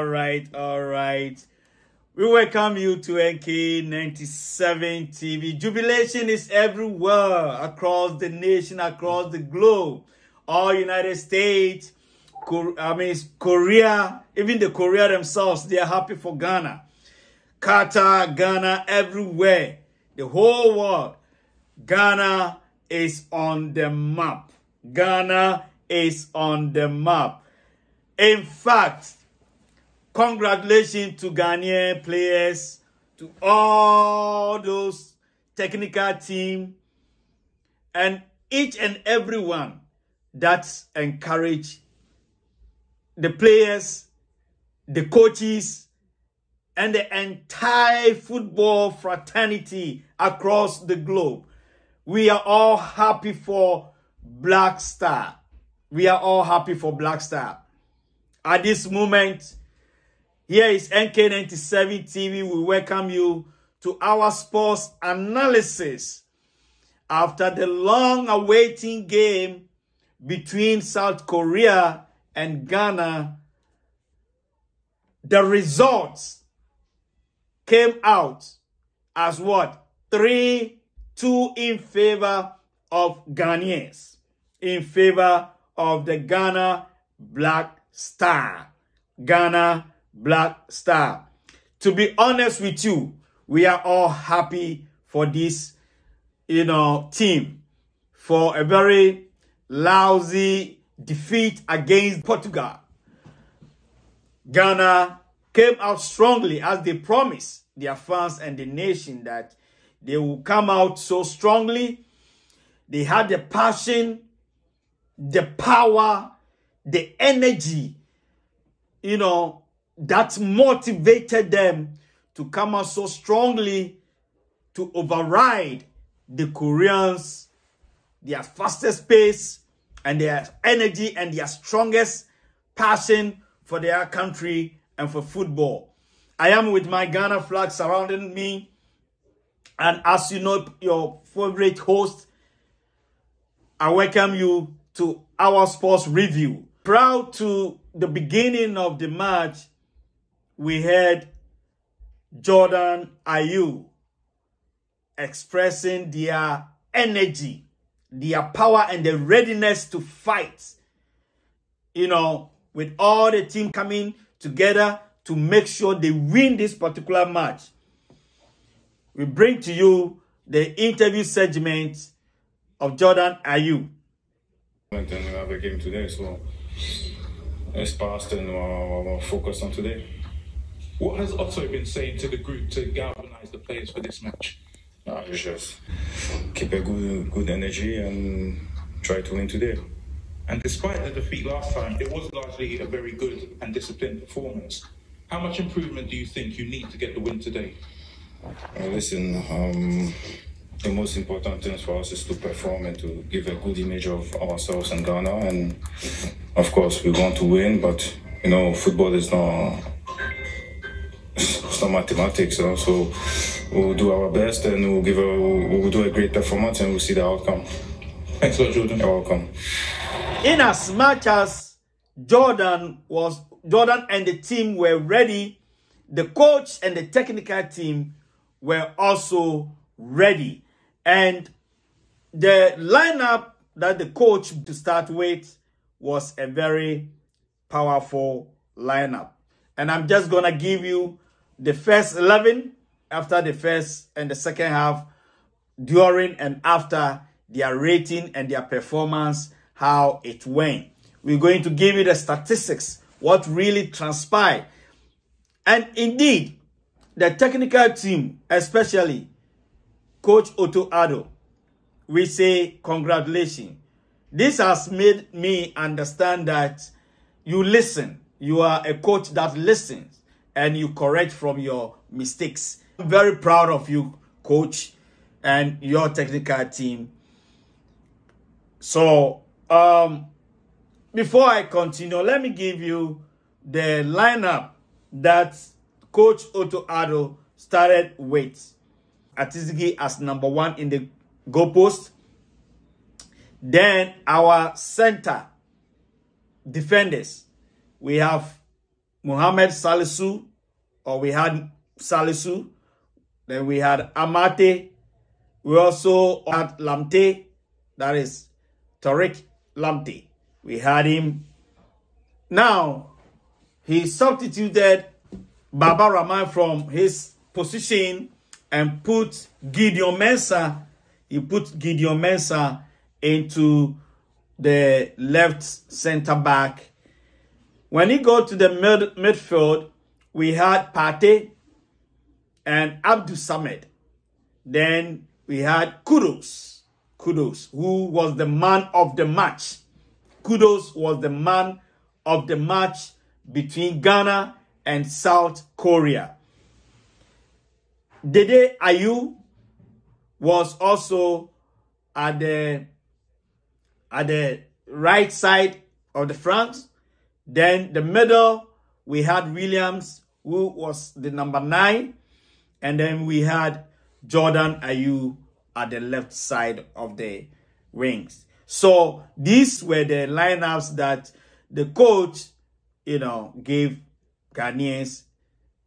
right. We welcome you to NK97 TV. Jubilation is everywhere, across the nation, across the globe. All United States, Korea, even the Korea themselves, they are happy for Ghana. Qatar, Ghana, everywhere. The whole world. Ghana is on the map. Ghana is on the map. In fact, congratulations to Ghanaian players, to all those technical team, and each and everyone that's encouraged the players, the coaches, and the entire football fraternity across the globe. We are all happy for Black Star. We are all happy for Black Star. At this moment, here is NK97 TV. We welcome you to our sports analysis after the long-awaiting game between South Korea and Ghana. The results came out as what? 3-2 in favor of Ghanaians, in favor of the Ghana Black Star. Ghana Black Star. To be honest with you, we are all happy for this, team, for a very lousy defeat against Portugal. Ghana came out strongly as they promised their fans and the nation that they will come out so strongly. They had the passion, the power, the energy, that motivated them to come out so strongly to override the Koreans, their fastest pace, and their energy and their strongest passion for their country and for football. I am with my Ghana flag surrounding me, and as you know, your favorite host, I welcome you to our sports review. Proud to the beginning of the match, we heard Jordan Ayew expressing their energy, their power, and the readiness to fight. With all the team coming together to make sure they win this particular match. We bring to you the interview segment of Jordan Ayew. And we have a game today, so it's past and we're focused on today. What has Otto been saying to the group to galvanize the players for this match? Just keep a good energy and try to win today. And despite the defeat last time, it was largely a very good and disciplined performance. How much improvement do you think you need to get the win today? Listen, the most important thing for us is to perform and to give a good image of ourselves and Ghana. And of course, we want to win, but football is not mathematics. So we'll do our best and we'll do a great performance and we'll see the outcome. Thanks a lot, Jordan. You're welcome. In as much as Jordan and the team were ready, the coach and the technical team were also ready. And the lineup that the coach to start with was a very powerful lineup. And I'm just going to give you the first 11 after the first and the second half, during and after their rating and their performance, how it went. We're going to give you the statistics, what really transpired. And indeed, the technical team, especially Coach Otto Addo, we say congratulations. This has made me understand that you listen. You are a coach that listens and you correct from your mistakes. I'm very proud of you, coach, and your technical team. So, before I continue, let me give you the lineup that Coach Otto Addo started with. Atizigi as number 1 in the goalpost. Then our center defenders, we have Mohamed Salisu, or we had Salisu. Then we had Amate. We also had Lamte, that is Tariq Lamte. We had him. Now, he substituted Baba Rahman from his position and put Gideon Mensah. He put Gideon Mensah into the left center back. When he got to the midfield, we had Partey and Abdul Samad. Then we had Kudus, who was the man of the match. Kudus was the man of the match between Ghana and South Korea. Dede Ayew was also at the right side of the front. Then the middle, we had Williams, who was the number 9. And then we had Jordan Ayew at the left side of the wings. So these were the lineups that the coach, gave Ghanaians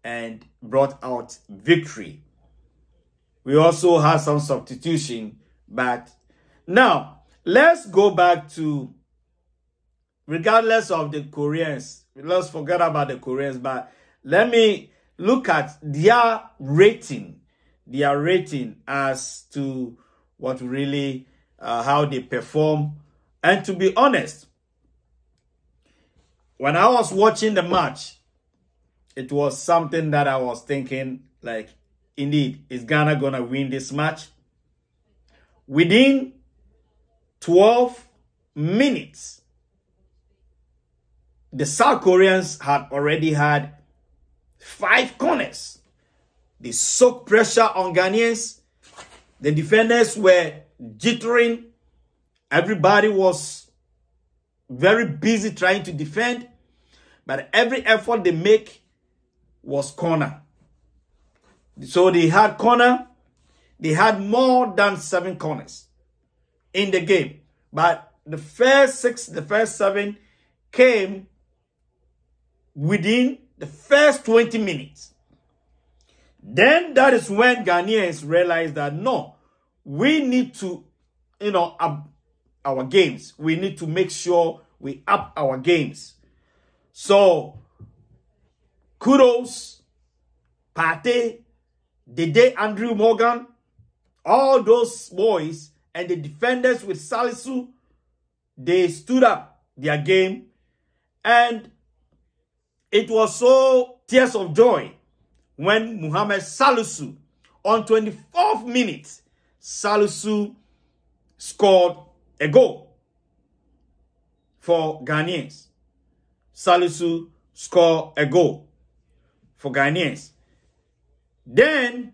and brought out victory. We also had some substitution, but now let's go back to, regardless of the Koreans, let's forget about the Koreans, but let me look at their rating as to what really, how they perform. And to be honest, when I was watching the match, it was something that I was thinking, like, indeed, is Ghana going to win this match? Within 12 minutes, the South Koreans had already had 5 corners. They soaked pressure on Ghanaians. The defenders were jittering. Everybody was very busy trying to defend. But every effort they make was corner. So they had corner. They had more than 7 corners in the game. But the first 6, the first 7 came within the first 20 minutes. Then that is when Ghanaians realized that no, we need to, up our games. We need to make sure we up our games. So, Kudus, Partey, Dede Andrew Morgan, all those boys and the defenders with Salisu, they stood up their game, and it was so tears of joy when Mohamed Salisu, on 24th minute, Salisu scored a goal for Ghanaians. Salisu scored a goal for Ghanaians. Then,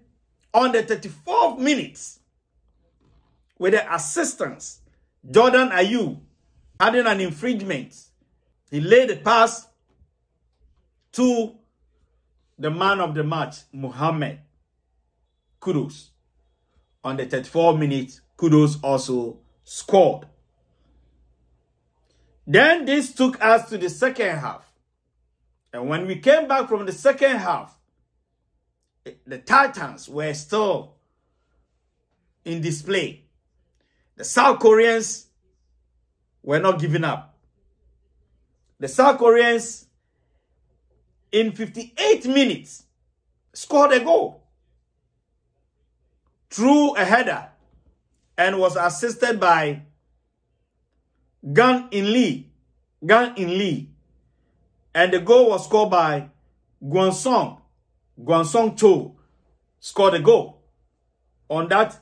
on the 34th minute, with the assistance, Jordan Ayew having an infringement, he laid a pass to the man of the match, Mohamed Kudus. On the 34th minute, Kudus also scored. Then this took us to the second half. And when we came back from the second half, the Titans were still in display. The South Koreans were not giving up. The South Koreans, in 58 minutes, scored a goal through a header and was assisted by Gan In Lee. And the goal was scored by Guansong Cho scored a goal on that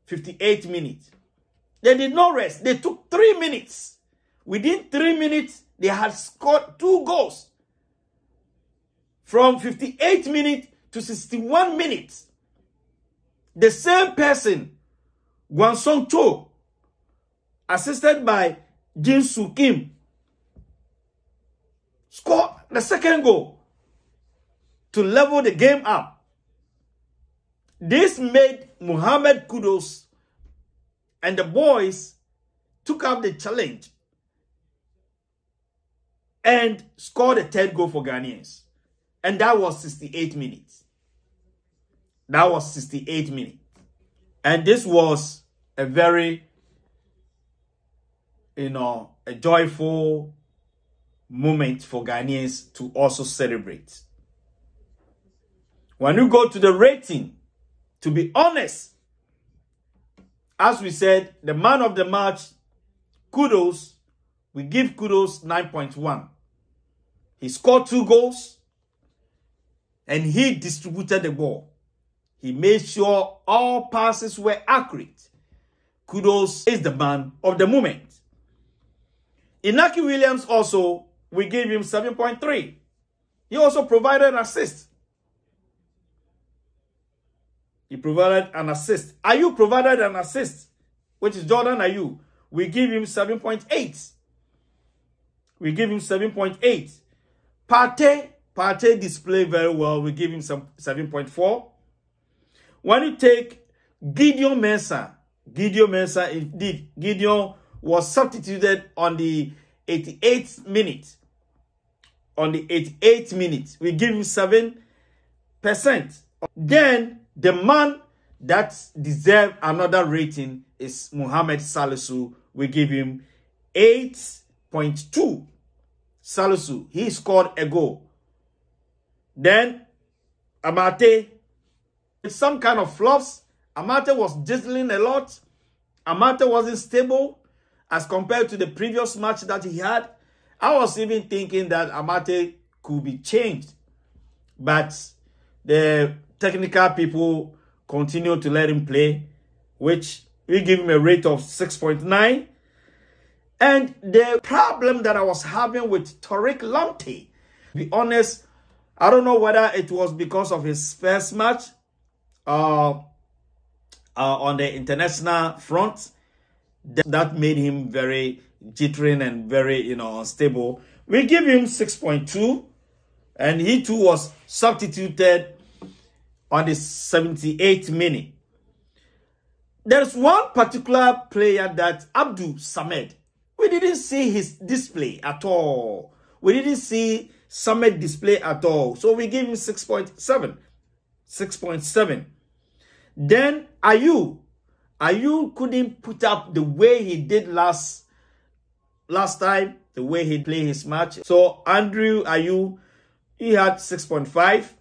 58 minutes. They did not rest. They took 3 minutes. Within 3 minutes, they had scored 2 goals. From 58 minutes to 61 minutes, the same person, Guansong Cho, assisted by Jin Soo Kim, scored the second goal to level the game up. This made Mohamed Kudus and the boys took up the challenge and scored a third goal for Ghanaians. And that was 68 minutes. That was 68 minutes. And this was a very, a joyful moment for Ghanaians to also celebrate. When you go to the rating, to be honest, as we said, the man of the match, Kudus, we give Kudus 9.1. He scored 2 goals and he distributed the ball. He made sure all passes were accurate. Kudus is the man of the moment. Inaki Williams also, we gave him 7.3. He also provided an assist. He provided an assist. Ayew provided an assist, which is Jordan Ayew. We give him 7.8. We give him 7.8. Partey displayed very well. We give him some 7.4. When you take Gideon Mensah, indeed, Gideon was substituted on the 88th minute. On the 88th minute, we give him 7%. Then the man that deserves another rating is Mohamed Salisu. We give him 8.2. Salisu, he scored a goal. Then Amate, with some kind of fluffs. Amate was jiggling a lot. Amate wasn't stable as compared to the previous match that he had. I was even thinking that Amate could be changed. But the technical people continue to let him play, which we give him a rate of 6.9. And the problem that I was having with Tariq Lamptey, to be honest, I don't know whether it was because of his first match on the international front that made him very jittering and very, unstable. We give him 6.2, and he too was substituted on the 78th minute. There's one particular player, that Abdul Samed. We didn't see his display at all. We didn't see Samed display at all. So we give him 6.7. 6.7. Then Ayew couldn't put up the way he did last time, the way he played his match. So Andrew Ayew, he had 6.5.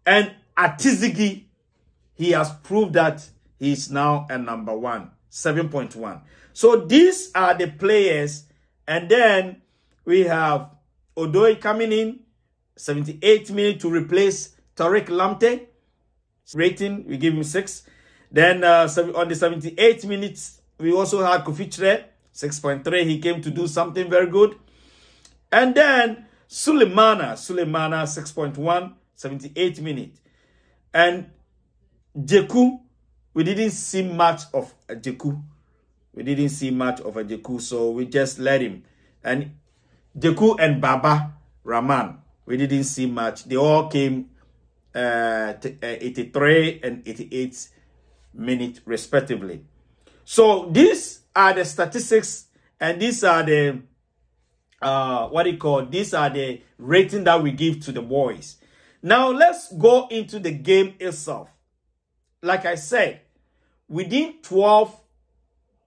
And Atizigi, he has proved that he is now a number 1, 7.1. So these are the players. And then we have Odoi coming in, 78 minutes to replace Tariq Lamptey. Rating, we give him 6. Then on the 78 minutes, we also had Kofichre, 6.3. He came to do something very good. And then Sulemana, 6.1, 78 minutes. And Jeku, we didn't see much of Jeku. We didn't see much of a Jeku, so we just let him. And Jeku and Baba Rahman, we didn't see much. They all came 83 and 88 minutes respectively. So these are the statistics, and these are the these are the rating that we give to the boys. Now let's go into the game itself. Like I said, within 12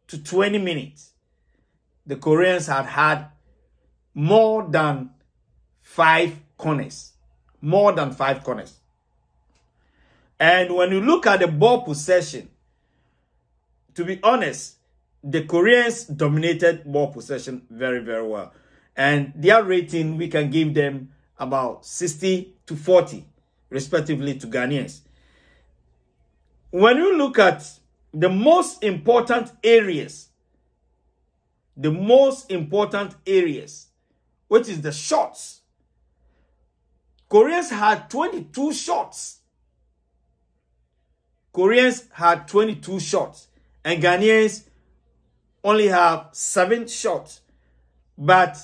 to 20 minutes, the Koreans had more than 5 corners. More than 5 corners. And when you look at the ball possession, to be honest, the Koreans dominated ball possession very, very well. And their rating, we can give them about 60 to 40, respectively, to Ghanaians. When you look at the most important areas, which is the shots, Koreans had 22 shots. Koreans had 22 shots. And Ghanaians only have 7 shots. But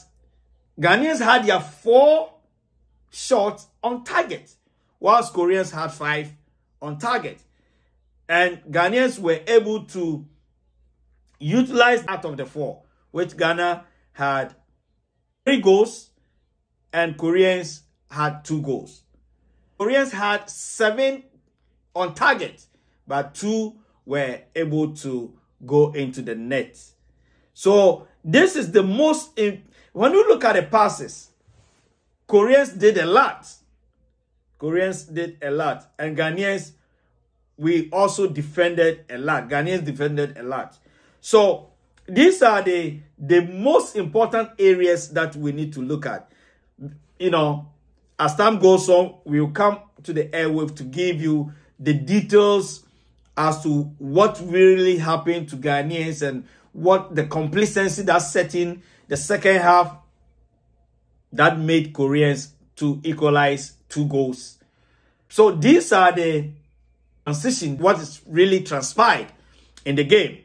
Ghanaians had their 4 shots on target, whilst Koreans had 5 on target. And Ghanaians were able to utilize out of the 4, which Ghana had 3 goals and Koreans had 2 goals. Koreans had 7 on target, but 2 were able to go into the net. So this is the most, when you look at the passes, Koreans did a lot. Koreans did a lot. And Ghanaians, we also defended a lot. Ghanaians defended a lot. So these are the most important areas that we need to look at. You know, as time goes on, we will come to the airwave to give you the details as to what really happened to Ghanaians and what the complacency that set in the second half that made Koreans to equalize 2 goals. So these are the transition, what is really transpired in the game.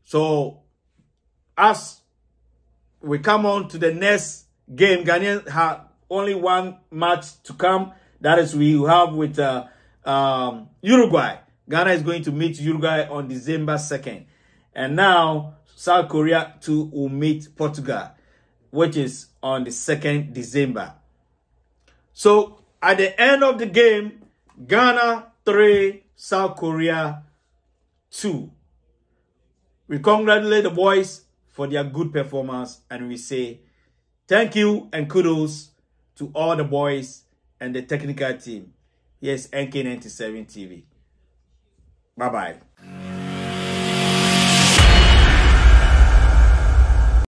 So as we come on to the next game, Ghanaians have only 1 match to come. That is, we have with Uruguay. Ghana is going to meet Uruguay on December 2nd. And now South Korea too will meet Portugal, which is on the 2nd December. So at the end of the game, Ghana 3, South Korea 2. We congratulate the boys for their good performance, and we say thank you and kudos to all the boys and the technical team. Yes, NK97 TV. Bye-bye.